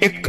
1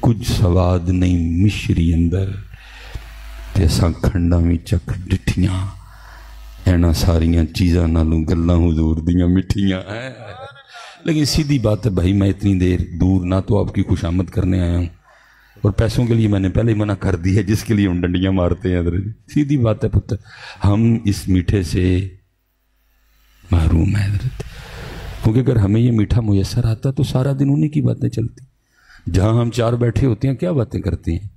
کچھ سواد نہیں مشری اندر تے اساں کھنڈاں وی چکھ ڈٹھیاں اینا ساریاں چیزاں نالوں گلاں حضور دیاں مٹھیاں ہیں. لیکن سیدھی بات ہے بھائی، میں اتنی دیر دور نہ تو آپ کی خوش آمد کرنے آیا ہوں، اور پیسوں کے لیے میں نے پہلے ہی منع کر دی ہے جس کے لیے ہم ڈنڈیاں مارتے ہیں. حضرت سیدھی بات ہے پتر، ہم اس میٹھے سے محروم ہیں حضرت، کیونکہ اگر ہمیں یہ میٹھا میسر آتا تو سارا دن انہی کی باتیں چلتی. جہاں ہم چار بیٹھے ہوتے ہیں کیا باتیں کرتے ہیں؟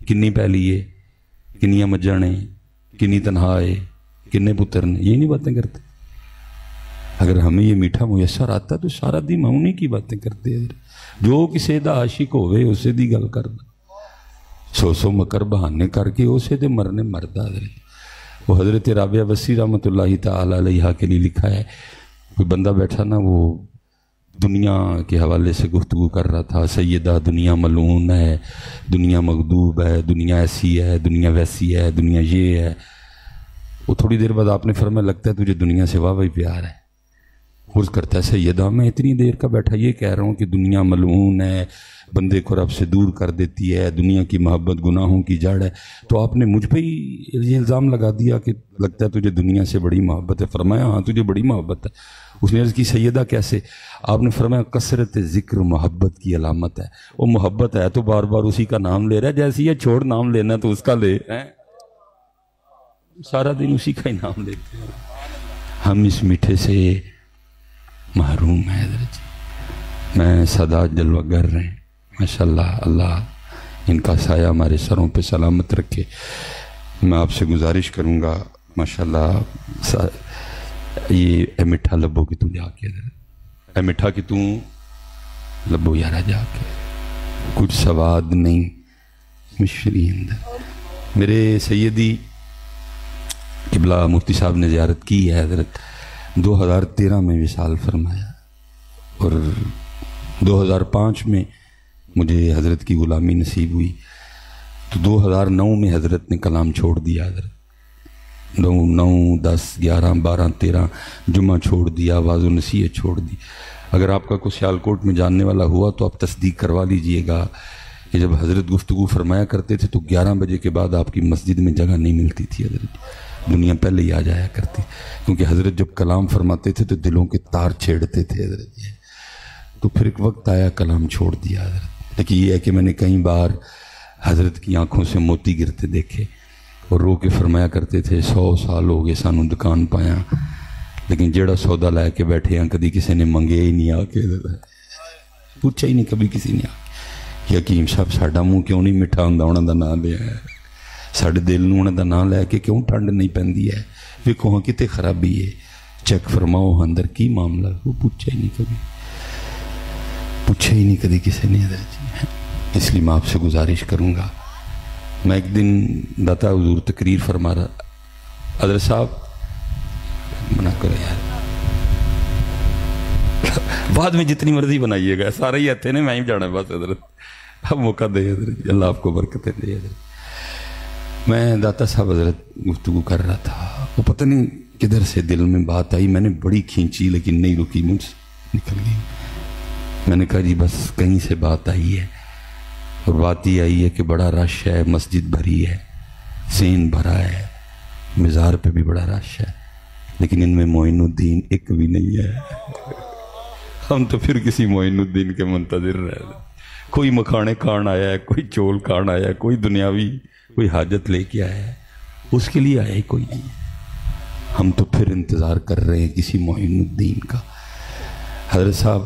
کنی پیلی ہے، کنیاں مجھاں نے، کنی تنہا ہے، کنے پتر نے، یہی نہیں باتیں کرتے. اگر ہمیں یہ میٹھا میسر آتا تو سارا دن ہم انہی کی باتیں کرتے ہیں. جو کسی دا عاشق ہوئے اسے دی گل کرنا، سو مکر بہانے کر کے اسے دے مرنے مردہ. حضرت وہ حضرت رابعہ بصری رحمۃ اللہ تعالی علیہ کے لیے لکھا ہے، کوئی بندہ بیٹھا نا، وہ دنیا کے حوالے سے گفتگو کر رہا تھا. سیدہ دنیا ملعون ہے، دنیا مغضوب ہے، دنیا ایسی ہے، دنیا ویسی ہے، دنیا یہ ہے. وہ تھوڑی دیر بعد آپ نے فرمایا لگتا ہے تجھے دنیا سے واہ پیار ہے. عرض کرتا ہے سیدہ میں اتنی دیر کا بیٹھا یہ کہہ رہا ہوں کہ دنیا ملعون ہے، بندے کو رب سے دور کر دیتی ہے، دنیا کی محبت گناہوں کی جڑ ہے، تو آپ نے مجھ پہ ہی یہ الزام لگا دیا کہ لگتا ہے تجھے دنیا سے بڑی محبت ہے. فرمایا ہاں تجھے بڑی محبت ہے. اس نے عرض کی سیدہ کیسے؟ آپ نے فرمایا کثرت ذکر محبت کی علامت ہے. وہ محبت ہے تو بار بار اسی کا نام لے رہا ہے، جیسے یہ چھوڑ نام لینا تو اس کا لے، سارا دن اسی کا ہی نام لیتے ہیں. ہم اس میٹھے سے محروم ہیں حضرت جی. میں سادات جلوہ گر رہے ہیں ماشاءاللہ، اللہ ان کا سایہ ہمارے سروں پہ سلامت رکھے. میں آپ سے گزارش کروں گا ماشاءاللہ یہ اے مٹھا لبو کی تو جا کے حضرت، اے مٹھا کی تو لبو یارا جا کے، کچھ سواد نہیں مشری اندر. میرے سیدی قبلہ مفتی صاحب نے زیارت کی ہے حضرت، 2013 میں وصال فرمایا، اور 2005 میں مجھے حضرت کی غلامی نصیب ہوئی. تو 2009 میں حضرت نے کلام چھوڑ دیا. حضرت 9 10 11 12 13 جمعہ چھوڑ دیا، آواز و نصیحت چھوڑ دی. اگر آپ کا کوئی سیالکوٹ میں جاننے والا ہوا تو آپ تصدیق کروا لیجئے گا کہ جب حضرت گفتگو فرمایا کرتے تھے تو 11 بجے کے بعد آپ کی مسجد میں جگہ نہیں ملتی تھی. حضرت دنیا پہلے ہی آ جایا کرتی، کیونکہ حضرت جب کلام فرماتے تھے تو دلوں کے تار چھیڑتے تھے حضرت. تو پھر ایک وقت آیا کلام چھوڑ دیا حضرت. لیکن یہ ہے کہ میں نے کئی بار حضرت کی آنکھوں سے موتی گرتے دیکھے، اور رو کے فرمایا کرتے تھے 100 سال ہو گئے سانوں دکان پایا، لیکن جیڑا سودا لائے کے بیٹھے ہیں کدی کسی نے منگے ہی نہیں، آ کے پوچھا ہی نہیں کبھی کسی نے. آ کے حکیم صاحب ساڈا منہ کیوں نہیں مٹھا ہوندا انہاں دا نام لیا ہے، ساڈے دل نوں انہاں دا نام لے کے کیوں ٹھنڈ نہیں پیندی ہے، ویکھو ہاں کتے خرابی ہے، چیک فرماؤ اندر کی معاملہ. وہ پوچھا ہی نہیں کبھی، پوچھا ہی نہیں کدی کسی نے حضرت جی. اس لیے میں آپ سے گزارش کروں گا، میں ایک دن داتا حضور تقریر فرما رہا، حضرت صاحب منع کرو یار، بعد میں جتنی مرضی بنائیے گا، سارے ہی آتے ہیں میں ہی جانا ہے بس. حضرت اب موقع دے حضرت، اللہ آپ کو برکتیں دے. حضرت میں داتا صاحب حضرت گفتگو کر رہا تھا، وہ پتہ نہیں کدھر سے دل میں بات آئی، میں نے بڑی کھینچی لیکن نہیں رکی، مجھ سے نکل گئی. میں نے کہا جی بس کہیں سے بات آئی ہے، اور بات یہ آئی ہے کہ بڑا رش ہے، مسجد بھری ہے، سین بھرا ہے، مزار پہ بھی بڑا رش ہے، لیکن ان میں معین الدین ایک بھی نہیں ہے. ہم تو پھر کسی معین الدین کے منتظر رہے، کوئی مکھانے کھان آیا ہے، کوئی چول کھان آیا ہے، کوئی دنیاوی کوئی حاجت لے کے آیا ہے، اس کے لیے آیا ہی کوئی نہیں. ہم تو پھر انتظار کر رہے ہیں کسی معین الدین کا. حضرت صاحب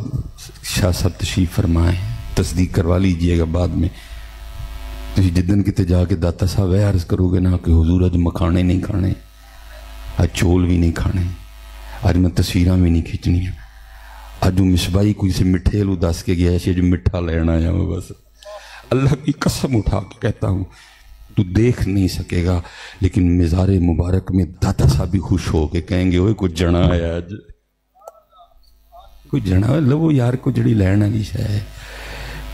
شاہ صاحب تشریف فرمائیں، تصدیق کروا لیجئے گا بعد میں. جدن کتے جا کے داتا صاحب ہے عرض کرو گے نا کہ حضور اج مکھانے نہیں کھانے، اج چول بھی نہیں کھانے، اج میں تصویراں بھی نہیں کھینچنیاں، اج مصباحی کوئی سے مٹھے لو دس کے گیا ہے جو مٹھا لینا آیا ہوں. بس اللہ کی قسم اٹھا کے کہتا ہوں تو دیکھ نہیں سکے گا، لیکن مزار مبارک میں داتا صاحب بھی خوش ہو کے کہیں گے اوے کوئی جنا آیا، اج کوئی جنا لو یار، کو جڑی لین والی شے ہے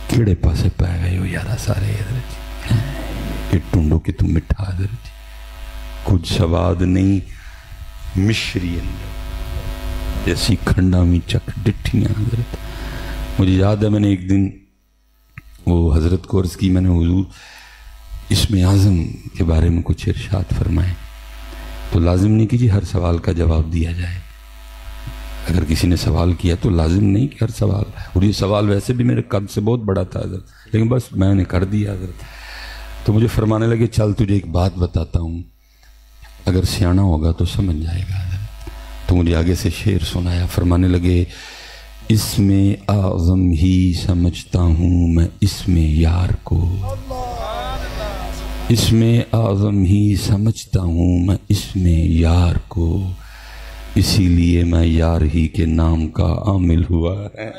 کیڑے پاسے پی گئے ہو یارا سارے. حضرت یہ ٹونڈو کہ تم مٹھا حضرت، کچھ سواد نہیں مشری اندر جیسی کھنڈا میں چک ڈٹھیاں. حضرت مجھے یاد ہے میں نے ایک دن وہ حضرت کو عرض کی میں نے حضور اسم اعظم کے بارے میں کچھ ارشاد فرمائیں. تو لازم نہیں کہ جی ہر سوال کا جواب دیا جائے. اگر کسی نے سوال کیا تو لازم نہیں کہ ہر سوال، اور یہ سوال ویسے بھی میرے قد سے بہت بڑا تھا حضرت، لیکن بس میں نے کر دیا حضرت. تو مجھے فرمانے لگے چل تجھے ایک بات بتاتا ہوں، اگر سیانا ہوگا تو سمجھ جائے گا حضرت. تو مجھے آگے سے شعر سنایا. فرمانے لگے اس میں اعظم ہی سمجھتا ہوں میں اس میں یار کو، اس میں اعظم ہی سمجھتا ہوں میں اس میں یار کو، اسی لیے میں یار ہی کے نام کا عامل ہوا ہے.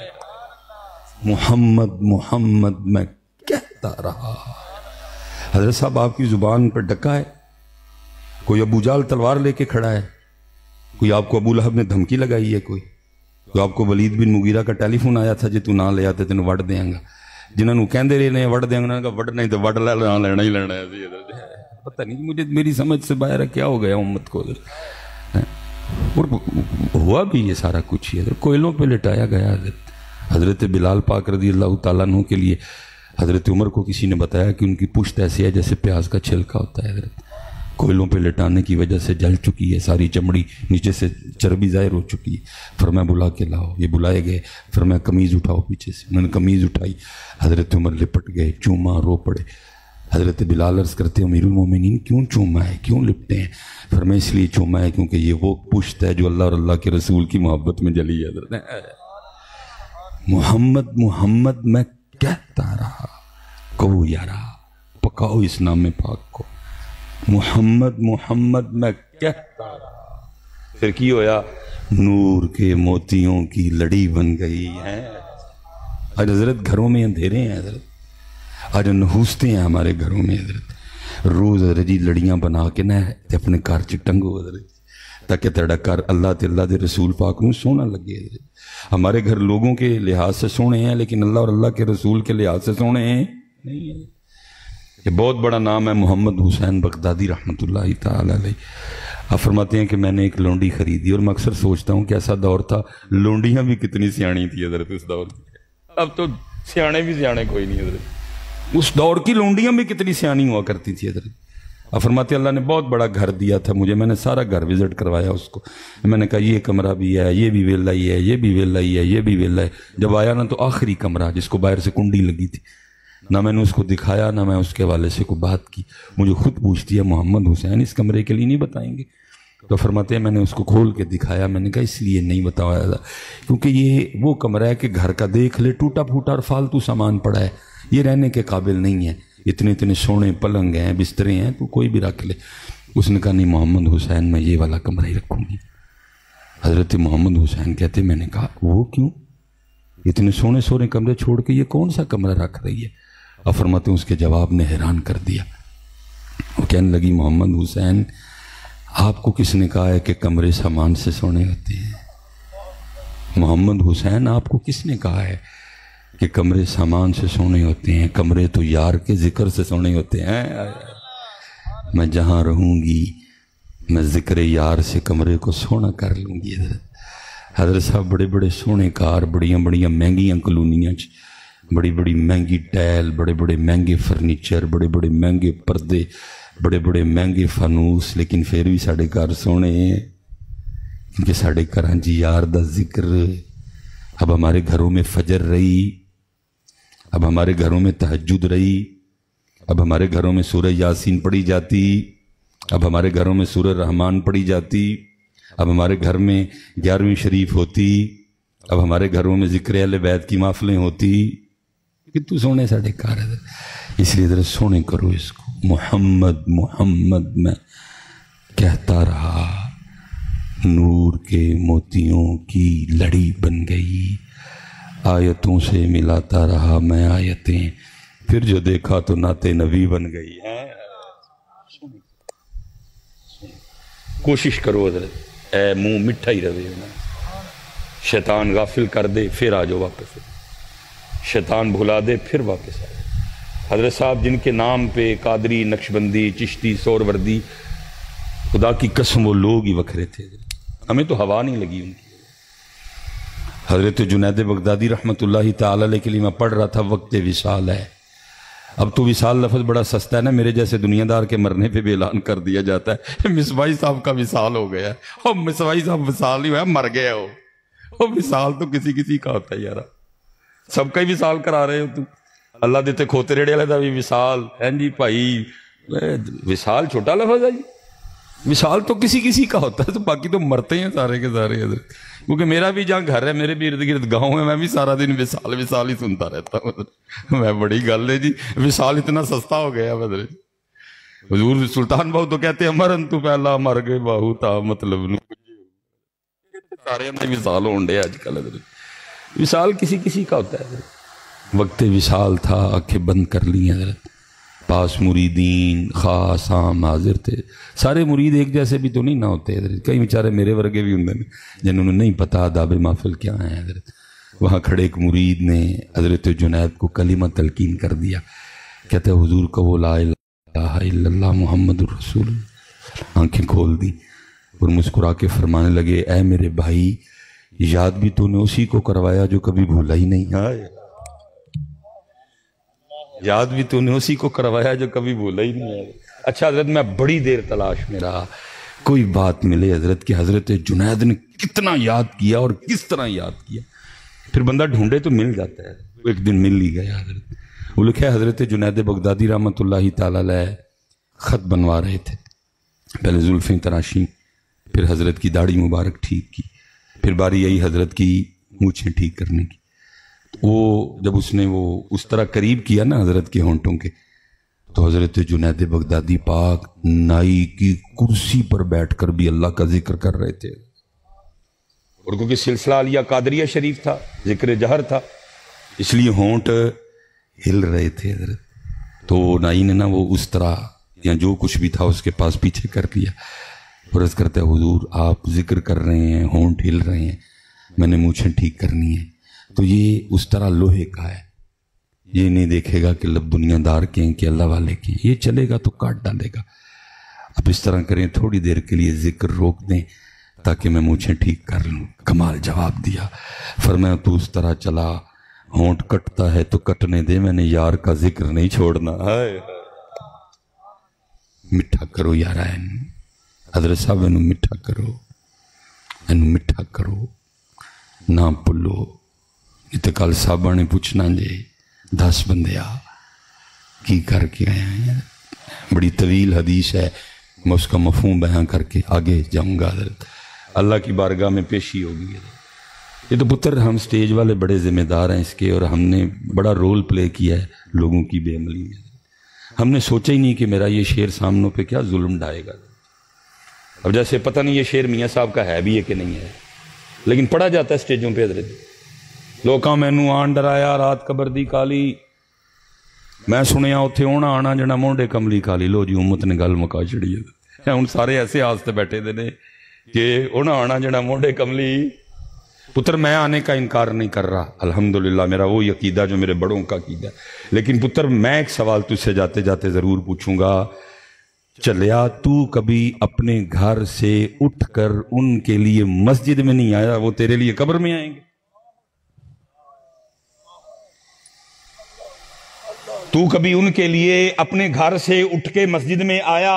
محمد محمد میں کہتا رہا. حضرت صاحب آپ کی زبان پر ڈکا ہے. کوئی ابو جال تلوار لے کے کھڑا ہے، کوئی آپ کو ابو لہب نے دھمکی لگائی ہے، کوئی آپ کو ولید بن مغیرہ کا ٹیلی فون آیا تھا جی تو نہ لے آتے تینوں وڈ دیاں گا. جنہوں کہندے رہے وڈ دیاں گا، وڈنا ہی تو وڈ لینا ہی لینا ہے. پتہ نہیں مجھے، میری سمجھ سے باہر کیا ہو گیا امت کو. اور ہوا بھی یہ سارا کچھ ہی کوئلوں پہ لٹایا گیا. حضرت بلال پاک رضی اللہ تعالیٰ عنہ کے لیے حضرت عمر کو کسی نے بتایا کہ ان کی پشت ایسی ہے جیسے پیاز کا چھلکا ہوتا ہے. حضرت کوئلوں پہ لٹانے کی وجہ سے جل چکی ہے، ساری چمڑی نیچے سے چربی ظاہر ہو چکی ہے. فرمایا بلا کے لاؤ. یہ بلائے گئے. فرمایا قمیض اٹھاؤ پیچھے سے. انہوں نے قمیض اٹھائی. حضرت عمر لپٹ گئے، چوما، رو پڑے. حضرت بلال عرض کرتے امیر المومنین کیوں چوما ہے، کیوں لپٹے ہیں؟ فرمایا اس لیے چوما ہے کیونکہ یہ وہ پشت ہے جو اللہ اور اللہ کے رسول کی محبت میں جلی ہے. حضرت محمد محمد میں کہتا رہا، کہو یارا پکاؤ اس نام پاک کو. محمد محمد میں کہتا رہا. پھر کی ہویا؟ نور کے موتیوں کی لڑی بن گئی ہے. آج حضرت گھروں میں اندھیرے ہیں حضرت، آج نحوستے ہیں ہمارے گھروں میں حضرت. روز رجی لڑیاں بنا کے نہ اپنے کار چٹنگو حضرت، تاکہ تیرا کار اللہ تے اللہ دے رسول پاک نو سونا لگے. ہمارے گھر لوگوں کے لحاظ سے سونے ہیں لیکن اللہ اور اللہ کے رسول کے لحاظ سے سونے ہیں نہیں ہیں. یہ بہت بڑا نام ہے محمد حسین بغدادی رحمۃ اللہ تعالی علیہ. آپ فرماتے ہیں کہ میں نے ایک لونڈی خریدی، اور میں اکثر سوچتا ہوں کہ ایسا دور تھا لونڈیاں بھی کتنی سیاਣੀ تھی حضرت اس دور کی. اب تو سیانے بھی سیانے کوئی نہیں حضرت. اس دور کی لونڈیاں بھی کتنی سیاਣੀ ہوا کرتی تھی حضرت. آپ فرماتے اللہ نے بہت بڑا گھر دیا تھا مجھے، میں نے سارا گھر وزٹ کروایا اس کو. میں نے کہا یہ کمرہ بھی ہے، یہ بھی ویلا ہی ہے، یہ بھی ویلا ہی ہے، یہ بھی ویلا ہے. جب آیا نا تو آخری کمرہ جس کو باہر سے کنڈی لگی تھی، نہ میں نے اس کو دکھایا نہ میں اس کے حوالے سے کوئی بات کی. مجھے خود پوچھتی ہے محمد حسین اس کمرے کے لیے نہیں بتائیں گے؟ تو فرماتے ہیں میں نے اس کو کھول کے دکھایا. میں نے کہا اس لیے نہیں بتایا تھا کیونکہ یہ وہ کمرہ ہے کہ گھر کا دیکھ لے ٹوٹا پھوٹا اور فالتو سامان پڑا ہے، یہ رہنے کے قابل نہیں ہے. اتنے اتنے سونے پلنگ ہیں، بسترے ہیں، تو کوئی بھی رکھ لے. اس نے کہا نہیں محمد حسین میں یہ والا کمرہ ہی رکھوں گی. حضرت محمد حسین کہتے میں نے کہا وہ کیوں؟ اتنے سونے سونے کمرے چھوڑ کے یہ کون سا کمرہ رکھ رہی ہے؟ اور فرماتے ہیں اس کے جواب نے حیران کر دیا. وہ کہنے لگی محمد حسین آپ کو کس نے کہا ہے کہ کمرے سامان سے سونے ہوتے ہیں؟ محمد حسین آپ کو کس نے کہا ہے کہ کمرے سامان سے سونے ہوتے ہیں؟ کمرے تو یار کے ذکر سے سونے ہوتے ہیں. میں جہاں رہوں گی میں ذکر یار سے کمرے کو سونا کر لوں گی. حضرت صاحب بڑے بڑے سونے کار، بڑیاں بڑیاں مہنگیاں کلونیاں، بڑی بڑی مہنگی ٹیل، بڑے بڑے مہنگے فرنیچر، بڑے بڑے مہنگے پردے، بڑے بڑے مہنگے فانوس، لیکن پھر بھی ساڑھے گھر سونے ہیں کیونکہ ساڑھے گھراں جی یار دا ذکر. اب ہمارے گھروں میں فجر رہی، اب ہمارے گھروں میں تہجد رہی، اب ہمارے گھروں میں سورہ یاسین پڑھی جاتی، اب ہمارے گھروں میں سورہ رحمان پڑھی جاتی، اب ہمارے گھر میں 11ویں شریف ہوتی، اب ہمارے گھروں میں ذکر اہل بیت کی محفلیں ہوتی. کتنے سونے ساڑھے کار ہے. اس لیے ذرا سونے کرو اس کو. محمد محمد میں کہتا رہا، نور کے موتیوں کی لڑی بن گئی. آیتوں سے ملاتا رہا میں آیتیں، پھر جو دیکھا تو نعت نبی بن گئی. کوشش کرو حضرت، اے منہ مٹھا ہی رہے. شیطان غافل کر دے پھر آ جاؤ واپس، شیطان بھلا دے پھر واپس آ جاؤ. حضرت صاحب جن کے نام پہ قادری، نقشبندی، چشتی، سوروردی، خدا کی قسم وہ لوگ ہی وکھرے تھے. ہمیں تو ہوا نہیں لگی ان کی. حضرت جنید بغدادی رحمۃ اللہ تعالی علیہ کے لیے میں پڑھ رہا تھا وقت وصال ہے. اب تو وصال لفظ بڑا سستا ہے نا، میرے جیسے دنیا دار کے مرنے پہ بھی اعلان کر دیا جاتا ہے مصباحی صاحب کا وصال ہو گیا ہے، اور مصباحی صاحب وصال نہیں ہوا، مر گیا وہ وصال تو کسی کسی کا ہوتا ہے یار، سب کا ہی وصال کرا رہے ہو تم، اللہ دیتے کھوتے ریڑے والے دا بھی وصال ہے جی بھائی، وصال چھوٹا لفظ ہے جی، وصال تو کسی کسی کا ہوتا ہے، تو باقی تو مرتے ہیں سارے کے سارے حضرت، کیونکہ میرا بھی جہاں گھر ہے، میرے بھی ارد گرد گاؤں ہے، میں بھی سارا دن وصال وصال ہی سنتا رہتا ہوں، میں بڑی گل ہے جی، وصال اتنا سستا ہو گیا حضرت، حضور سلطان بہو تو کہتے ہیں مرن تو پہلا مر گئے باہو تا مطلب نو، سارے اندر وصال ہون ڈے آج کل حضرت، وصال کسی کسی کا ہوتا ہے حضرت، وقت وصال تھا آنکھیں بند کر لی حضرت، پاس مریدین خاص عام حاضر تھے، سارے مرید ایک جیسے بھی تو نہیں نہ ہوتے حضرت، کئی بیچارے میرے ورگے بھی ہوں جنہوں نے نہیں پتا آداب محفل کیا ہے حضرت، وہاں کھڑے ایک مرید نے حضرت جنید کو کلمہ تلقین کر دیا، کہتے حضور کا وہ لا الہ الا اللہ محمد الرسول، آنکھیں کھول دی اور مسکرا کے فرمانے لگے اے میرے بھائی، یاد بھی تو نے اسی کو کروایا جو کبھی بھولا ہی نہیں ہے، یاد بھی تو نے اسی کو کروایا جو کبھی بھولا ہی نہیں ہے۔ اچھا حضرت میں بڑی دیر تلاش میں رہا، کوئی بات ملے حضرت کہ حضرت جنید نے کتنا یاد کیا اور کس طرح یاد کیا، پھر بندہ ڈھونڈے تو مل جاتا ہے، وہ ایک دن مل ہی گیا حضرت، وہ لکھے حضرت جنید بغدادی رحمۃ اللہ تعالی علیہ خط بنوا رہے تھے، پہلے زلفیں تراشیں، پھر حضرت کی داڑھی مبارک ٹھیک کی، پھر باری آئی حضرت کی مونچھیں ٹھیک کرنے کی، وہ جب اس نے وہ اس طرح قریب کیا نا حضرت کے ہونٹوں کے، تو حضرت جنید بغدادی پاک نائی کی کرسی پر بیٹھ کر بھی اللہ کا ذکر کر رہے تھے، اور کیونکہ سلسلہ علیہ قادریہ شریف تھا، ذکر جہر تھا، اس لیے ہونٹ ہل رہے تھے حضرت، تو نائی نے نا وہ اس طرح یا جو کچھ بھی تھا اس کے پاس پیچھے کر لیا، اور عرض کرتے حضور آپ ذکر کر رہے ہیں، ہونٹ ہل رہے ہیں، میں نے مونچھیں ٹھیک کرنی ہے، تو یہ اس طرح لوہے کا ہے، یہ نہیں دیکھے گا کہ لب دنیا دار کے ہیں کہ اللہ والے کے ہیں، یہ چلے گا تو کاٹ ڈالے گا، اب اس طرح کریں تھوڑی دیر کے لیے ذکر روک دیں تاکہ میں مونچھیں ٹھیک کر لوں۔ کمال جواب دیا، فرمایا تو اس طرح چلا، ہونٹ کٹتا ہے تو کٹنے دے، میں نے یار کا ذکر نہیں چھوڑنا، میٹھا کرو یار، حضرت صاحب انہوں میٹھا کرو، انہوں میٹھا کرو، نہ پلو، اتقال صاحبہ نے پوچھنا جے 10 بندے کی کر کے آئے ہیں، بڑی طویل حدیث ہے، میں اس کا مفہوم بیان کر کے آگے جاؤں گا حضرت، اللہ کی بارگاہ میں پیشی ہوگی۔ یہ تو پتر ہم سٹیج والے بڑے ذمہ دار ہیں اس کے، اور ہم نے بڑا رول پلے کیا ہے لوگوں کی بے عملی میں، ہم نے سوچا ہی نہیں کہ میرا یہ شعر سامنوں پہ کیا ظلم ڈھائے گا، اب جیسے پتہ نہیں یہ شعر میاں صاحب کا ہے بھی ہے کہ نہیں ہے، لیکن پڑھا جاتا ہے سٹیجوں پہ حضرت، لوکاں مینوں آن ڈرایا رات قبر دی کالی، میں سنیا اتھے اونا آنا جنا مونڈے کملی کالی، لو جی امت نے گل مکا چڑی ہے، ہن سارے ایسے آستے بیٹھے دے نے کہ اونا آنا جنا مونڈے کملی، پتر میں آنے کا انکار نہیں کر رہا، الحمدللہ میرا وہی عقیدہ جو میرے بڑوں کا عقیدہ ہے، لیکن پتر میں ایک سوال تجھ سے جاتے جاتے ضرور پوچھوں گا، چلیا تو کبھی اپنے گھر سے اٹھ کر ان کے لیے مسجد میں نہیں آیا، وہ تیرے لیے قبر میں آئیں گے؟ تو کبھی ان کے لیے اپنے گھر سے اٹھ کے مسجد میں آیا،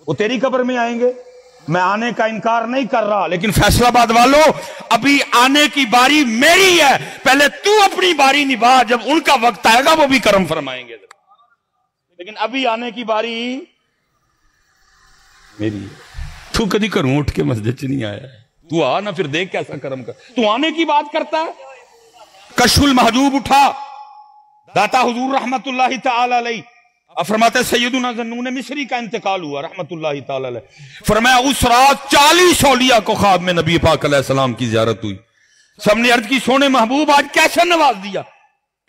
وہ تیری قبر میں آئیں گے؟ میں آنے کا انکار نہیں کر رہا، لیکن فیصل آباد والوں ابھی آنے کی باری میری ہے، پہلے تو اپنی باری نبھا، جب ان کا وقت آئے گا وہ بھی کرم فرمائیں گے، لیکن ابھی آنے کی باری میری ہے۔ تو کدی کروں اٹھ کے مسجد سے نہیں آیا ہے، تو آ نا، پھر دیکھ کیسا کرم کر، تو آنے کی بات کرتا ہے۔ کشف المحجوب اٹھا، داتا حضور رحمت اللہ تعالی علیہ، فرماتے سیدنا ذنون مصری کا انتقال ہوا رحمت اللہ تعالی علیہ، فرمایا اس رات 40 اولیاء کو خواب میں نبی پاک علیہ السلام کی زیارت ہوئی، سب نے عرض کی سونے محبوب آج کیسے نواز دیا،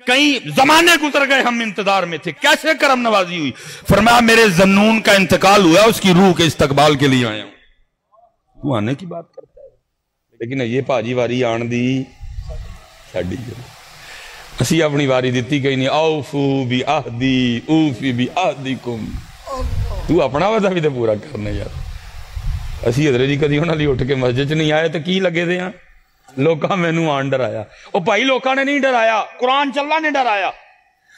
کئی زمانے گزر گئے ہم انتظار میں تھے، کیسے کرم نوازی ہوئی؟ فرمایا میرے ذنون کا انتقال ہوا، اس کی روح کے استقبال کے لیے آیا ہوں۔ تو آنے کی بات کرتا ہے، لیکن یہ پاجی واری آن دی ساڈی، اسی اپنی واری دیتی کہیں نہیں، اوفو بی آہدی اوفی بی آہدیکم، تو اپنا وعدہ بھی تے پورا کرنا یار، اسی حضرت جی کدی انہاں لی اٹھ کے مسجد چ نہیں آئے تو کی لگے دے ہاں، لوکاں مینوں آن ڈرایا، او بھائی لوکاں نے نہیں ڈرایا، قرآن چ اللہ نے ڈرایا،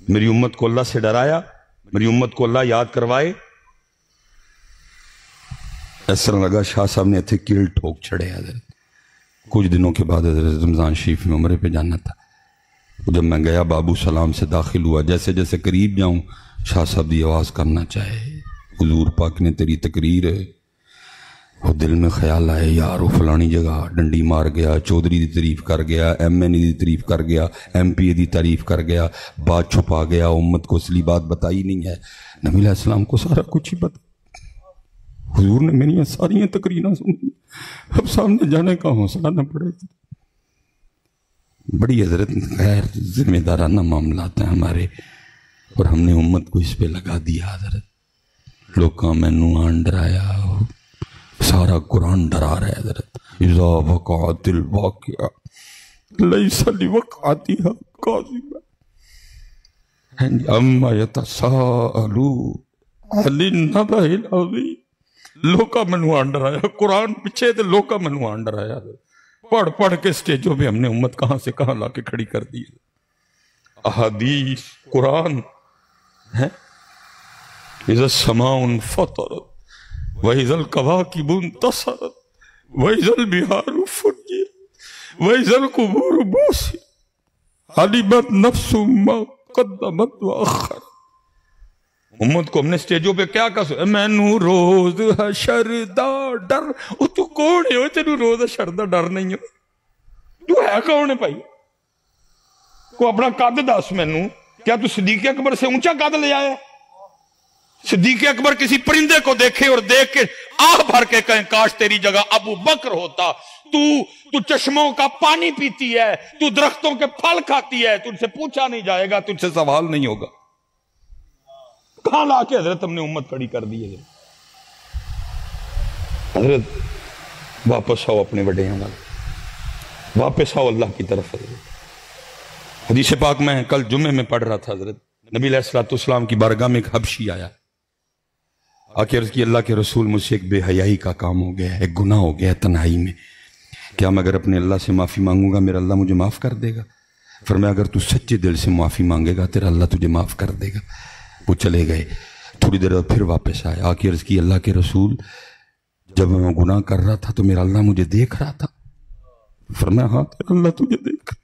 میری امت کو اللہ سے ڈرایا، میری امت کو اللہ یاد کروائے. اس طرح لگا شاہ صاحب نے اتنے کیل ٹھوک چھڑے. حضرت کچھ دنوں کے بعد حضرت رمضان شریف میں عمرے پہ جانا تھا. جب میں گیا بابو سلام سے داخل ہوا، جیسے جیسے قریب جاؤں شاہ صاحب دی آواز کرنا چاہے حضور پاک نے تیری تقریر ہے. اور دل میں خیال آئے یار وہ فلانی جگہ ڈنڈی مار گیا، چودھری دی تعریف کر گیا، ایم این اے دی تعریف کر گیا، ایم پی اے دی تعریف کر گیا، بات چھپا گیا، امت کو اصلی بات بتائی نہیں ہے. نبی علیہ السلام کو سارا کچھ ہی پتا. حضور نے میری ساری تقریریں سنی، اب سامنے جانے کا حوصلہ نہ پڑے. بڑی حضرت غیر ذمہ دارانہ معاملات ہیں ہمارے، اور ہم نے امت کو اس پہ لگا دیا. حضرت لوکاں مینوں آن ڈرایا، سارا قرآن ڈرا رہا ہے. حضرت اذا وقعت الواقعہ لیس لوقعتها کاذبہ اما یتساءلون عن النبأ العظیم. لوکاں مینوں آن ڈرایا، قرآن پیچھے تے لوکاں مینوں آن ڈرایا. پڑھ پڑھ کے سٹیجوں پہ ہم نے امت کہاں سے کہاں لا کے کھڑی کر دی. احادیث قرآن ہے. اذا السماء انفطرت وَإِذَا الْكَوَاكِبُ انتَثَرَتْ وَإِذَا الْبِحَارُ فُجِّرَتْ وَإِذَا الْقُبُورُ بُعْثِرَتْ عَلِمَتْ نَفْسٌ مَّا قَدَّمَتْ وَأَخَّرَتْ. امت کو ہم نے سٹیجوں پہ کیا کہا؟ مینوں روز حشر دا ڈر. او تو کون ہے؟ تینوں روز حشر دا ڈر نہیں ہے؟ تو ہے کون ہے بھائی؟ کو اپنا قد دس مینوں. کیا تو صدیق اکبر سے اونچا قد لے آیا؟ صدیق اکبر کسی پرندے کو دیکھے اور دیکھ کے آہ بھر کے کہیں کاش تیری جگہ ابو بکر ہوتا. تو چشموں کا پانی پیتی ہے، تو درختوں کے پھل کھاتی ہے، تجھ سے پوچھا نہیں جائے گا، تجھ سے سوال نہیں ہوگا. کہاں لا کے حضرت ہم نے امت کھڑی کر دی ہے. حضرت واپس آؤ اپنے بڑے ہیں والے، واپس آؤ اللہ کی طرف. حدیث پاک میں کل جمعے میں پڑھ رہا تھا. حضرت نبی علیہ السلام کی بارگاہ میں ایک حبشی آیا، آ کے عرض کی اللہ کے رسول مجھ سے ایک بے حیائی کا کام ہو گیا ہے، ایک گناہ ہو گیا ہے تنہائی میں. کیا میں اگر اپنے اللہ سے معافی مانگوں گا میرا اللہ مجھے معاف کر دے گا؟ فرمایا اگر تو سچے دل سے معافی مانگے گا تیرا اللہ تجھے معاف کر دے گا. وہ چلے گئے. تھوڑی دیر بعد پھر واپس آئے، آ کے عرض کی اللہ کے رسول جب میں گناہ کر رہا تھا تو میرا اللہ مجھے دیکھ رہا تھا؟ فرمایا ہاں تیرا اللہ تجھے دیکھ.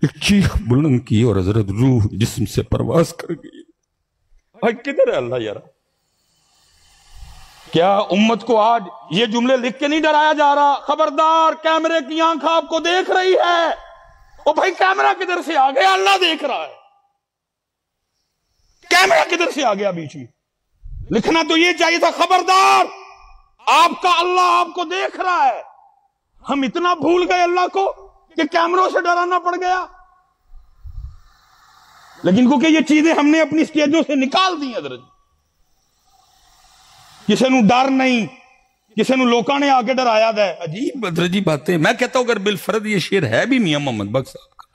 ایک چیخ بلند کی اور حضرت روح جسم سے پرواز کر گئی. کدھر ہے اللہ یارا؟ کیا امت کو آج یہ جملے لکھ کے نہیں ڈرایا جا رہا؟ خبردار کیمرے کی آنکھ آپ کو دیکھ رہی ہے. او بھائی کیمرہ کدھر سے آ گیا؟ اللہ دیکھ رہا ہے. کیمرہ کدھر سے آ گیا بیچ میں؟ لکھنا تو یہ چاہیے تھا خبردار آپ کا اللہ آپ کو دیکھ رہا ہے. ہم اتنا بھول گئے اللہ کو کہ کیمروں سے ڈرانا پڑ گیا. لیکن کیونکہ یہ چیزیں ہم نے اپنی سٹیجوں سے نکال دی. حضرت کسی نو ڈر نہیں، کسی نو لوکاں نے آ کے ڈرایا ہے. عجیب حضرت جی باتیں. میں کہتا ہوں اگر بالفرد یہ شعر ہے بھی میاں محمد بخش صاحب کا.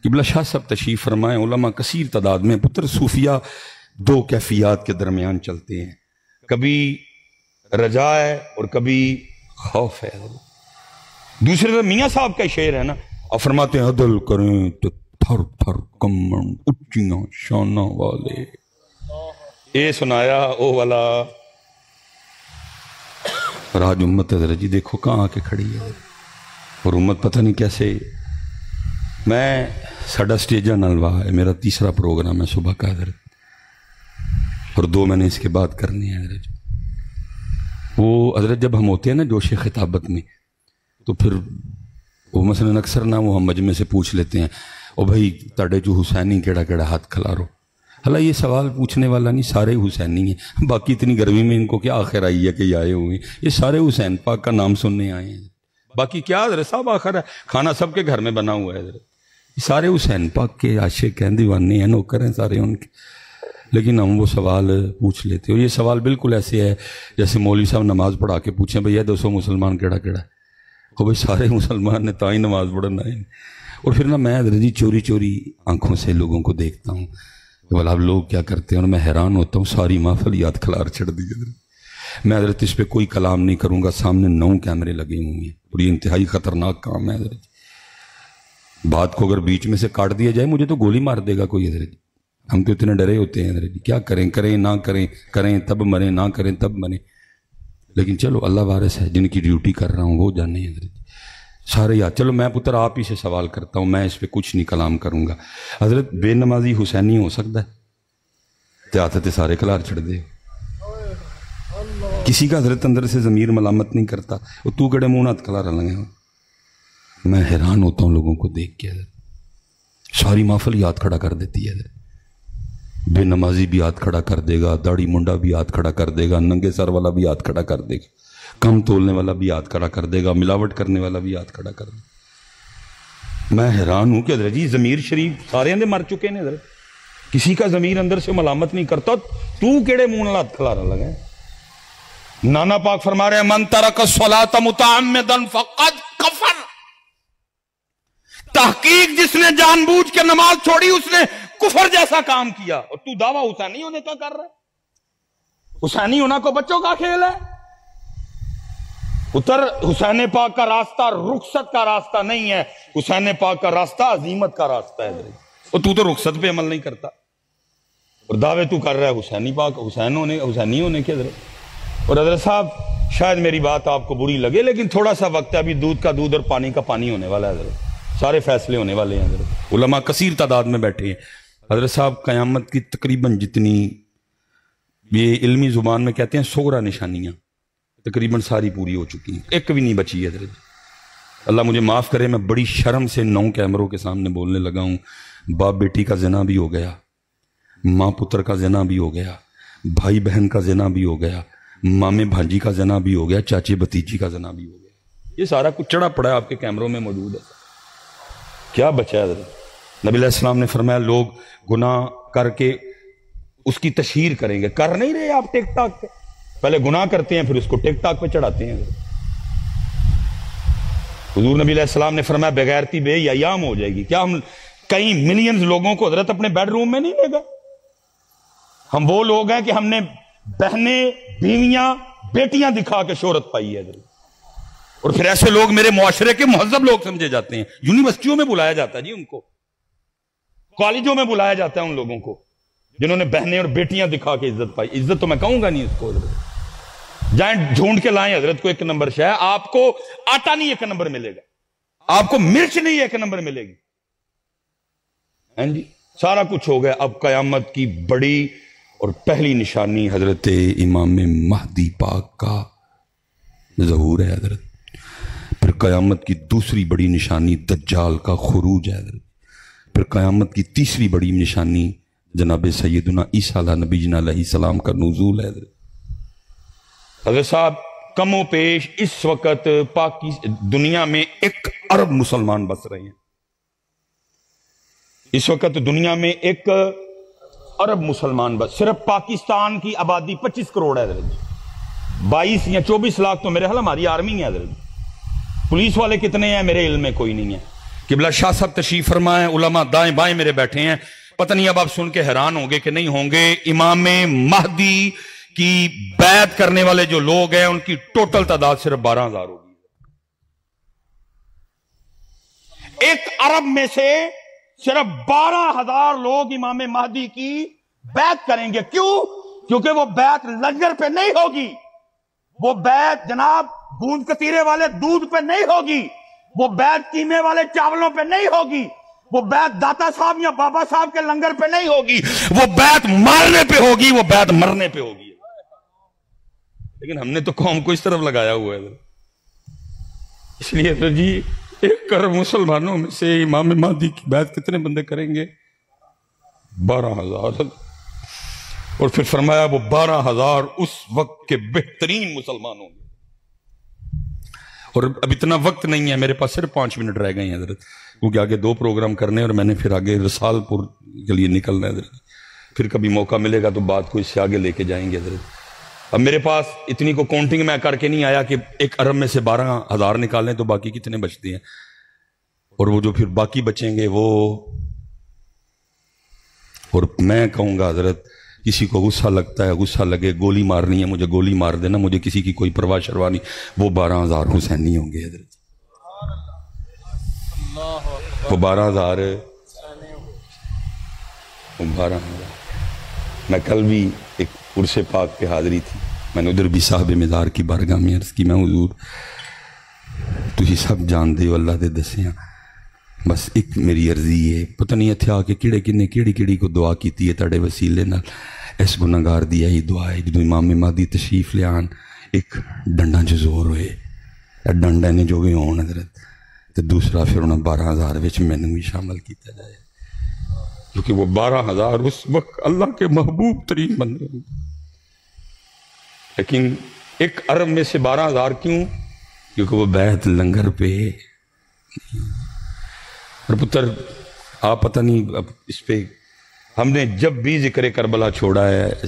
قبلہ شاہ صاحب تشریف فرمائیں. علماء کثیر تعداد میں پتر صوفیہ دو کیفیات کے درمیان چلتے ہیں، کبھی رجا ہے اور کبھی خوف ہے. دوسرے طرف میاں صاحب کا شعر ہے نا، اور فرماتے ہیں عدل کریں تو تھر تھر کمن اچیاں شانہ والے. اے سنایا او والا. اور آج امت حضرت جی دیکھو کہاں آ کے کھڑی ہے. اور امت پتہ نہیں کیسے. میں ساڈا سٹیجہ نلوا ہے، میرا تیسرا پروگرام ہے صبح کا حضرت، اور 2 میں نے اس کے بعد کرنے ہیں حضرت. وہ حضرت جب ہم ہوتے ہیں نا جوش خطابت میں تو پھر وہ مثلا اکثر نہ وہ ہم مجمع سے پوچھ لیتے ہیں او بھائی تاڑے جو حسینی کیڑا کیڑا ہاتھ کھلارو. حالانکہ یہ سوال پوچھنے والا نہیں، سارے حسینی ہیں. باقی اتنی گرمی میں ان کو کیا آخر آئی ہے کہ یہ آئے ہوئے ہیں؟ یہ سارے حسین پاک کا نام سننے آئے ہیں. باقی کیا حضرت صاحب آخر ہے، کھانا سب کے گھر میں بنا ہوا ہے. حضرت سارے حسین پاک کے عاشق ہیں، دیوانے ہیں، نوکر ہیں سارے ان کے. لیکن ہم وہ سوال پوچھ لیتے ہیں. اور یہ سوال بالکل ایسے ہے جیسے مولوی صاحب نماز پڑھا کے پوچھیں بھئی یہ 200 مسلمان کیڑا کیڑا ہے. وہ بھئی سارے مسلمان نے تائیں نماز پڑھنا ہے. اور پھر میں حضرت جی چوری چوری آنکھوں سے لوگوں کو دیکھتا ہوں کہ بھلا اب لوگ کیا کرتے ہیں، اور میں حیران ہوتا ہوں. ساری محفل یاد کھلار چھڑ دی. میں حضرت اس پہ کوئی کلام نہیں کروں گا. سامنے 9 کیمرے لگے ہوئے ہیں اور یہ انتہائی خطرناک کام ہے. حضرت بات کو اگر بیچ میں سے کاٹ دیا جائے مجھے تو گولی مار دے گا کوئی. حضرت ہم تو اتنے ڈرے ہوتے ہیں حضرت جی، کیا کریں، کریں نہ کریں، کریں تب مریں، نہ کریں تب مریں. لیکن چلو اللہ وارث ہے، جن کی ڈیوٹی کر رہا ہوں وہ جانے حضرت جی. سارے یاد. چلو میں پتر آپ ہی سے سوال کرتا ہوں، میں اس پہ کچھ نہیں کلام کروں گا. حضرت بے نمازی حسینی ہو سکتا ہے؟ تے سارے کلار چھڑ دے. کسی کا حضرت اندر سے ضمیر ملامت نہیں کرتا، وہ تو کڑے منہ ہاتھ کلار لگے ہو. میں حیران ہوتا ہوں لوگوں کو دیکھ کے حضرت. ساری محفل یاد کھڑا کر دیتی ہے حضرت. بے نمازی بھی ہاتھ کھڑا کر دے گا، داڑھی منڈا بھی ہاتھ کھڑا کر دے گا، ننگے سر والا بھی ہاتھ کھڑا کر دے گا، کم تولنے والا بھی ہاتھ کھڑا کر دے گا، ملاوٹ کرنے والا بھی ہاتھ کھڑا کر دے گا. میں حیران ہوں کہ حضرت جی ضمیر شریف سارے اندر مر چکے ہیں حضرت. کسی کا ضمیر اندر سے ملامت نہیں کرتا، تو کیڑے منہ ہاتھ کھلارا لگا ہے. نانا پاک فرما رہے ہیں من ترک الصلاۃ متعمدا فقد کفر. تحقیق جس نے جان بوجھ کے نماز چھوڑی اس نے کفر جیسا کام کیا. اور تو دعویٰ حسینی ہونے کا کر رہا ہے. حسینی ہونا کو بچوں کا کھیل ہے. اتر حسین پاک کا راستہ رخصت کا راستہ نہیں ہے، حسین پاک کا راستہ عظیمت کا راستہ ہے. اور تو رخصت پہ عمل نہیں کرتا اور دعوے تو کر رہا ہے حسینی پاک حسینی ہونے کے حضرت. اور حضرت صاحب شاید میری بات آپ کو بری لگے لیکن تھوڑا سا وقت ہے، ابھی دودھ کا دودھ اور پانی کا پانی ہونے والا ہے حضرت. سارے فیصلے ہونے والے ہیں حضرت. علماء کثیر تعداد میں بیٹھے ہیں حضرت صاحب. قیامت کی تقریباً جتنی یہ علمی زبان میں کہتے ہیں سغرا نشانیاں تقریباً ساری پوری ہو چکی ہیں، ایک بھی نہیں بچی ہے حضرت. اللہ مجھے معاف کرے، میں بڑی شرم سے 9 کیمروں کے سامنے بولنے لگا ہوں. باپ بیٹی کا زنا بھی ہو گیا، ماں پتر کا زنا بھی ہو گیا، بھائی بہن کا زنا بھی ہو گیا، مامے بھانجی کا زنا بھی ہو گیا، چاچے بھتیجی کا زنا بھی ہو گیا. یہ سارا کچھ چڑھا پڑا ہے آپ کے کیمروں میں موجود ہے. کیا بچا ہے حضرت؟ نبی علیہ السلام نے فرمایا لوگ گناہ کر کے اس کی تشہیر کریں گے. کر نہیں رہے آپ ٹک ٹاک پہ، پہلے گناہ کرتے ہیں پھر اس کو ٹک ٹاک پہ چڑھاتے ہیں. حضور نبی علیہ السلام نے فرمایا بغیرتی بے ایام ہو جائے گی. کیا ہم کئی ملینز لوگوں کو حضرت اپنے بیڈ روم میں نہیں لے گئے؟ ہم وہ لوگ ہیں کہ ہم نے بہنیں بیویاں بیٹیاں دکھا کے شہرت پائی ہے حضرت. اور پھر ایسے لوگ میرے معاشرے کے مہذب لوگ سمجھے جاتے ہیں. یونیورسٹیوں میں بلایا جاتا ہے جی ان کو، کالجوں میں بلایا جاتا ہے ان لوگوں کو جنہوں نے بہنیں اور بیٹیاں دکھا کے عزت پائی. عزت تو میں کہوں گا نہیں اس کو حضرت. جائیں ڈھونڈ کے لائیں حضرت کو 1 نمبر شے. آپ کو آٹا نہیں 1 نمبر ملے گا، آپ کو مرچ نہیں 1 نمبر ملے گی. جی سارا کچھ ہو گیا. اب قیامت کی بڑی اور پہلی نشانی حضرت امام مہدی پاک کا ظہور ہے حضرت. پھر قیامت کی دوسری بڑی نشانی دجال کا خروج ہے حضرت. پھر قیامت کی تیسری بڑی نشانی جناب سیدنا عیسیٰ علیہ نبی جنا علیہ السلام کا نزول ہے حضرت. حضرت صاحب کم و بیش اس وقت دنیا میں 1 ارب مسلمان بس رہے ہیں. اس وقت دنیا میں 1 ارب مسلمان بس. صرف پاکستان کی آبادی 25 کروڑ ہے حضرت. 22 یا 24 لاکھ تو میرے حال ہماری آرمی ہے حضرت. پولیس والے کتنے ہیں میرے علم میں کوئی نہیں ہے. قبلہ شاہ صاحب تشریف فرمائے، علماء دائیں بائیں میرے بیٹھے ہیں. پتہ نہیں اب آپ سن کے حیران ہوں گے کہ نہیں ہوں گے، امام مہدی کی بیعت کرنے والے جو لوگ ہیں ان کی ٹوٹل تعداد صرف 12,000 ہوگی. 1 ارب میں سے صرف 12,000 لوگ امام مہدی کی بیعت کریں گے. کیوں؟ کیونکہ وہ بیعت لنگر پہ نہیں ہوگی، وہ بیعت جناب بوند کتیرے والے دودھ پہ نہیں ہوگی، وہ بیعت قیمے والے چاولوں پہ نہیں ہوگی، وہ بیعت داتا صاحب یا بابا صاحب کے لنگر پہ نہیں ہوگی، وہ بیعت مارنے پہ ہوگی، وہ بیعت مرنے پہ ہوگی. لیکن ہم نے تو قوم کو اس طرف لگایا ہوا ہے. اس لیے تو جی 1 کروڑ مسلمانوں میں سے امام مہدی کی بیعت کتنے بندے کریں گے؟ 12,000. اور پھر فرمایا وہ 12,000 اس وقت کے بہترین مسلمان ہوں گے. اور اب اتنا وقت نہیں ہے میرے پاس، صرف 5 منٹ رہ گئے ہیں حضرت، کیونکہ آگے 2 پروگرام کرنے اور میں نے پھر آگے رسال پور کے لیے نکلنا ہے حضرت. پھر کبھی موقع ملے گا تو بات کو اس سے آگے لے کے جائیں گے حضرت. اب میرے پاس اتنی کو کاؤنٹنگ میں کر کے نہیں آیا کہ 1 ارب میں سے 12,000 نکالیں تو باقی کتنے بچتے ہیں. اور وہ جو پھر باقی بچیں گے وہ، اور میں کہوں گا حضرت کسی کو غصہ لگتا ہے غصہ لگے، گولی مارنی ہے مجھے گولی مار دینا، مجھے کسی کی کوئی پرواہ شروا نہیں. وہ 12,000 حسینی ہوں گے حضرت. وہ 12,000 وہ 12,000. میں کل بھی ایک عرس پاک پہ حاضری تھی, میں نے ادھر بھی صاحب مزار کی بارگاہ میں عرض کی, میں حضور تسی سب جان دے ہو, اللہ دے دسیاں, بس ایک میری عرضی ہے, پتہ نہیں اتھے آ کے کیڑے کنے کیڑی کو دعا کیتی ہے تاڑے وسیلے نال, اس گناہگار دی یہی دعا ہے. جدو امام مہدی تشریف لے آن, ایک ڈنڈا جو زور ہوئے, ڈنڈا نے جو بھی ہون حضرت, تو دوسرا پھر انہوں 12,000 وچ میں نے بھی شامل کیتا جائے, کیونکہ وہ 12,000 اس وقت اللہ کے محبوب ترین بندے ہیں. لیکن 1 ارب میں سے 12,000 کیوں؟ کیونکہ وہ بیعت لنگر پہ. اور پتر آپ پتہ نہیں اب اس پہ ہم نے جب بھی ذکر کربلا چھوڑا ہے,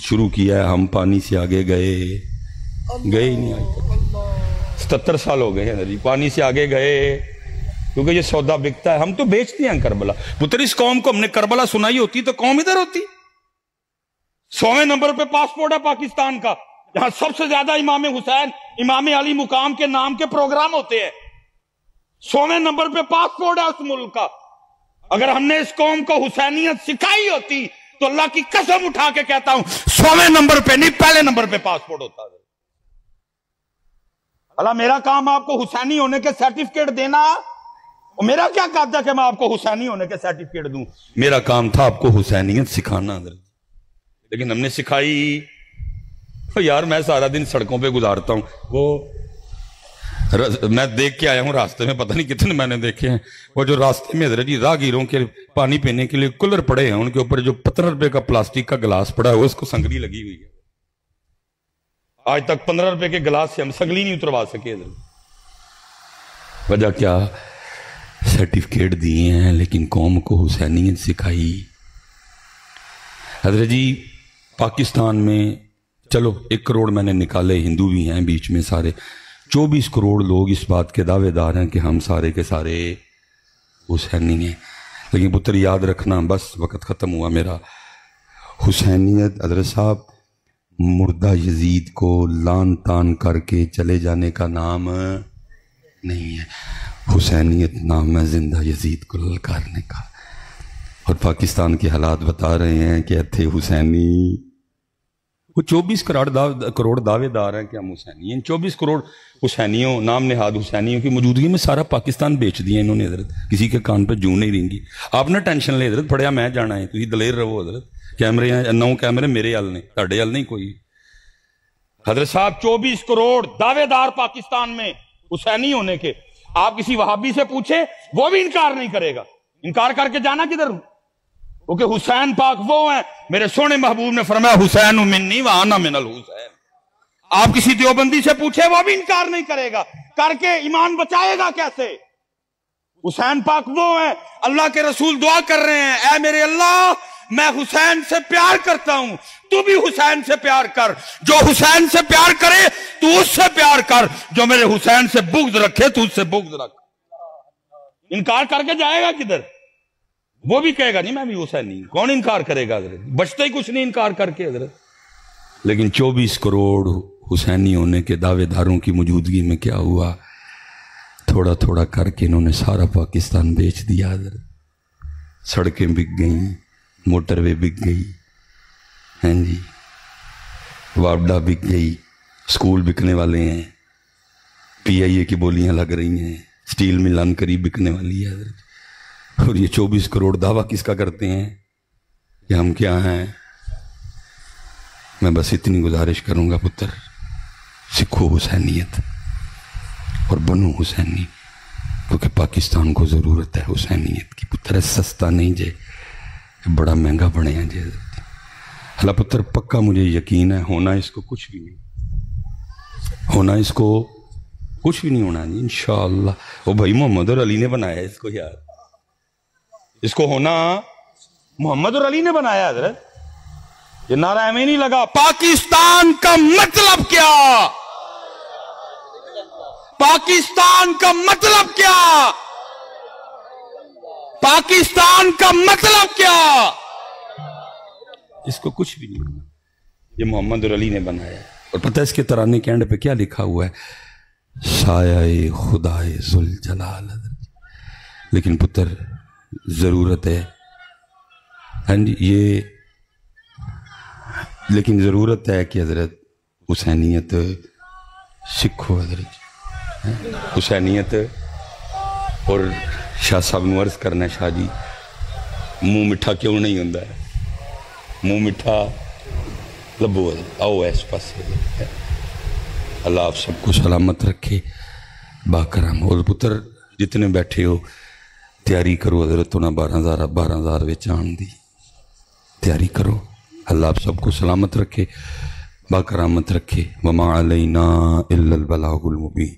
شروع کیا ہے, ہم پانی سے آگے گئے ہی نہیں آج تک. 77 سال ہو گئے ہیں پانی سے آگے گئے, کیونکہ یہ سودا بکتا ہے. ہم تو بیچتے ہیں کربلا. پتر اس قوم کو ہم نے کربلا سنائی ہوتی تو قوم ادھر ہوتی. 100ویں نمبر پہ پاسپورٹ ہے پاکستان کا, جہاں سب سے زیادہ امام حسین امام علی مقام کے نام کے پروگرام ہوتے ہیں. 100ویں نمبر پہ پاسپورٹ ہے اس ملک کا. اگر ہم نے اس قوم کو حسینیت سکھائی ہوتی تو اللہ کی قسم اٹھا کے کہتا ہوں 100ویں نمبر پہ نہیں, پہلے نمبر پہ پاسپورٹ ہوتا ہے. اللہ میرا کام آپ کو حسینی ہونے کے سرٹیفکیٹ دینا, اور میرا کیا کہتا ہے کہ میں آپ کو حسینی ہونے کے سرٹیفکیٹ دوں؟ میرا کام تھا آپ کو حسینیت سکھانا. لیکن ہم نے سکھائی. یار میں سارا دن سڑکوں پہ گزارتا ہوں, وہ میں دیکھ کے آیا ہوں راستے میں, پتہ نہیں کتنے میں نے دیکھے ہیں, وہ جو راستے میں حضرت جی راہگیروں کے پانی پینے کے لیے کولر پڑے ہیں, ان کے اوپر جو 15 روپے کا پلاسٹک کا گلاس پڑا ہے اس کو سنگلی لگی ہوئی ہے. آج تک 15 روپے کے گلاس سے ہم سنگلی نہیں اتروا سکے. وجہ کیا؟ سرٹیفکیٹ دیے ہیں لیکن قوم کو حسینیت سکھائی. حضرت جی پاکستان میں چلو 1 کروڑ میں نے نکالے, ہندو بھی ہیں بیچ میں سارے, 24 کروڑ لوگ اس بات کے دعوے دار ہیں کہ ہم سارے کے سارے حسینی ہیں. لیکن پتر یاد رکھنا, بس وقت ختم ہوا میرا, حسینیت حضرت صاحب مردہ یزید کو لان تان کر کے چلے جانے کا نام نہیں ہے. حسینیت نام ہے زندہ یزید کو للکارنے کا. اور پاکستان کے حالات بتا رہے ہیں کہ اتھے حسینی, وہ 24 کروڑ دعوے دار ہیں کہ ہم حسینی ہیں. 24 کروڑ حسینیوں, نام نہاد حسینیوں کی موجودگی میں سارا پاکستان بیچ دیا انہوں نے حضرت. کسی کے کان پہ جوں نہیں رہیں گی. آپ نے ٹینشن لے حضرت, پڑھیا میں جانا ہے, تھی دلیر رہو حضرت. کیمرے ہیں 9 کیمرے میرے حل نے, تاڑے حل نہیں کوئی. حضرت صاحب 24 کروڑ دعوے دار پاکستان میں حسینی ہونے کے. آپ کسی وہابی سے پوچھے وہ بھی انکار نہیں کرے گا. انکار کر کے جانا کدھر؟ کیونکہ حسین پاک وہ ہیں, میرے سونے محبوب نے فرمایا حسین منی وانا من الحسین. آپ کسی دیوبندی سے پوچھے وہ بھی انکار نہیں کرے گا. کر کے ایمان بچائے گا کیسے؟ حسین پاک وہ ہیں, اللہ کے رسول دعا کر رہے ہیں, اے میرے اللہ میں حسین سے پیار کرتا ہوں, تو بھی حسین سے پیار کر. جو حسین سے پیار کرے تو اس سے پیار کر, جو میرے حسین سے بغض رکھے تو اس سے بغض رکھ. انکار کر کے جائے گا کدھر؟ وہ بھی کہے گا نہیں میں بھی حسینی. کون انکار کرے گا حضرت؟ بچتا ہی کچھ نہیں انکار کر کے حضرت. لیکن 24 کروڑ حسینی ہونے کے دعوے داروں کی موجودگی میں کیا ہوا؟ تھوڑا تھوڑا کر کے انہوں نے سارا پاکستان بیچ دیا حضرت. سڑکیں بک گئیں, موٹر وے بک گئی, ہیں جی, واپڈا بک گئی, سکول بکنے والے ہیں, PIA کی بولیاں لگ رہی ہیں, سٹیل ملان قریب بکنے والی ہے حضرت. اور یہ 24 کروڑ دعویٰ کس کا کرتے ہیں کہ ہم کیا ہیں؟ میں بس اتنی گزارش کروں گا پتر, سکھو حسینیت اور بنو حسینی, کیونکہ پاکستان کو ضرورت ہے حسینیت کی. پتر سستا نہیں جے, بڑا مہنگا بنے ہیں جی. اللہ پتر پکا مجھے یقین ہے ہونا اس کو کچھ بھی نہیں, ہونا اس کو کچھ بھی نہیں ہونا جی انشاءاللہ. وہ بھائی محمد اور علی نے بنایا اس کو یار, اس کو ہونا محمد اور علی نے بنایا حضرت. یہ نعرہ ایویں نہیں لگا. پاکستان کا مطلب کیا؟ پاکستان کا مطلب کیا؟ پاکستان کا مطلب کیا؟ اس کو کچھ بھی نہیں ہونا, یہ محمد اور علی نے بنایا. اور پتہ ہے اس کے ترانے کے اینڈ پہ کیا لکھا ہوا ہے؟ سایہ خدائے ذوالجلال. لیکن پتر ضرورت ہے ہاں جی یہ لیکن ضرورت ہے کہ حضرت حسینیت سکھو حضرت حسینیت اور شاہ صاحب نو عرض کرنا ہے شاہ جی منہ میٹھا کیوں نہیں ہوندا ہے منہ میٹھا لبو آؤ اس پاس اللہ آپ سب کو سلامت رکھے باکرم اور پتر جتنے بیٹھے ہو تیاری کرو حضرت انہاں 12,000 وچ آن دی تیاری کرو اللہ آپ سب کو سلامت رکھے باکرامت رکھے وما علینا الا البلاغ المبین